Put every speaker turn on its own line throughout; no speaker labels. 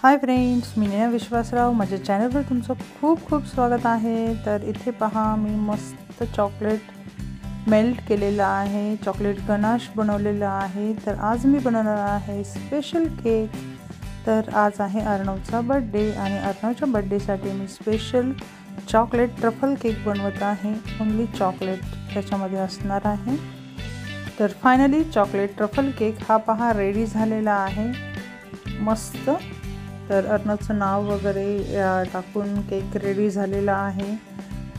Hi friends, मी नेहा विश्वासराव माझ्या चॅनलवर तुमचं खूप खूप स्वागत आहे। तर इथे पहा, मी मस्त चॉकलेट मेल्ट केलेला आहे, चॉकलेट गनाश बनवलेला आहे। तर आज मी बनवणार आहे स्पेशल केक। तर आज आहे अर्णवचा बर्थडे आणि अर्णवच्या बर्थडेसाठी मी स्पेशल चॉकलेट ट्रफल केक बनवत आहे। ओन्ली चॉकलेट त्याच्यामध्ये असणार आहे। तर फायनली चॉकलेट ट्रफल केक हा पहा रेडी झालेला आहे मस्त। तर अर्णवचं नाव वगैरे टाकून केक रेडी झालेला आहे।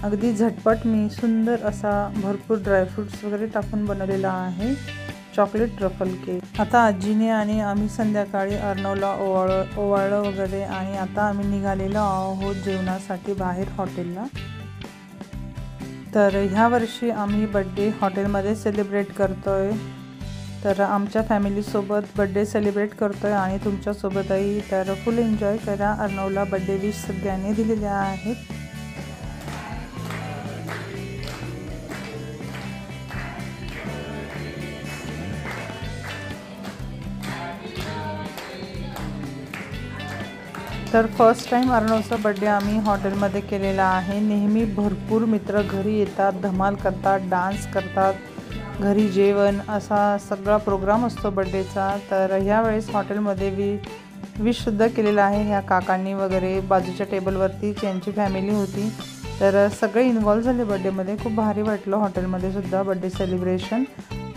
अगदी झटपट मी सुंदर असा भरपूर ड्रायफ्रूट्स वगैरे टाकून बनवलेला आहे चॉकलेट ट्रफल केक। आता आजीने आणि आम्ही संध्याकाळी अर्णवला ओवाळलं वगैरे आणि आता आम्ही निघालेलो आहोत जेवणासाठी बाहेर हॉटेलला। तर ह्या वर्षी आम्ही बर्थडे हॉटेलमध्ये सेलिब्रेट करतोय। तर आमच्या फॅमिलीसोबत बर्थडे सेलिब्रेट करतोय आणि तुमच्यासोबतही। तर फुल एन्जॉय करा। अर्णवला बर्थडे विश सगळ्यांनी दिलेल्या आहेत। तर फर्स्ट टाइम अर्णवचा बर्थडे आम्ही हॉटेलमध्ये केलेला आहे। नेहमी भरपूर मित्र घरी येतात, धमाल करतात, डान्स करतात, घरी जेवण असा सगळा प्रोग्राम असतो बर्थडेचा। तर ह्या वेळेस हॉटेलमध्ये विशसुद्धा केलेला आहे। ह्या काकांनी वगैरे बाजूच्या टेबलवरती त्यांची फॅमिली होती। तर सगळे इन्व्हॉल्व झाले बर्थडेमध्ये। खूप भारी वाटलं हॉटेलमध्ये सुद्धा बर्थडे सेलिब्रेशन।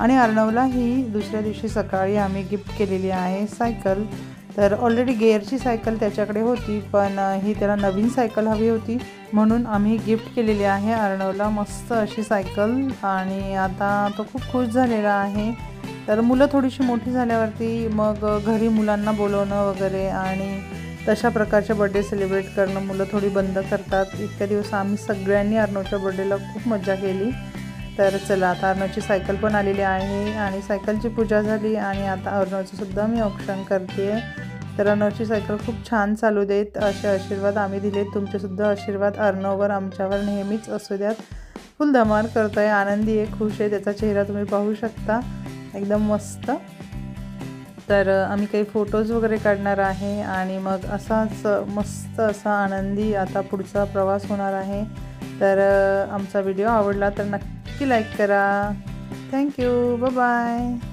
आणि अर्णवला ही दुसऱ्या दिवशी सकाळी आम्ही गिफ्ट केलेली आहे सायकल। तर ऑलरेडी गिअरची सायकल त्याच्याकडे होती, पण ही त्याला नवीन सायकल हवी होती म्हणून आम्ही गिफ्ट केलेली आहे अर्णवला मस्त अशी सायकल। आणि आता तो खूप खुश झालेला आहे। तर मुलं थोडीशी मोठी झाल्यावरती मग घरी मुलांना बोलवणं वगैरे आणि तशा प्रकारचे बर्थडे सेलिब्रेट करणं मुलं थोडी बंद करतात। इतक्या दिवस आम्ही सगळ्यांनी अर्णवच्या बर्थडेला खूप मजा केली। तर चला, आता अर्णवची सायकल पण आलेली आहे आणि सायकलची पूजा झाली आणि आता अर्णवचं सुद्धा मी औक्षण करते आहे। तर अर्णवची सायकल खूप छान चालू देत असे आशीर्वाद आम्ही दिलेत। तुमचेसुद्धा आशीर्वाद अर्णववर आमच्यावर नेहमीच असू द्यात। फुल धमाल करतो आहे, आनंदी आहे, खुश आहे, त्याचा चेहरा तुम्ही पाहू शकता एकदम मस्त। तर आम्ही काही फोटोज वगैरे काढणार आहे आणि मग असाच मस्त असा आनंदी आता पुढचा प्रवास होणार आहे। तर आमचा व्हिडिओ आवडला तर नक्की लाईक करा। Thank you, bye bye.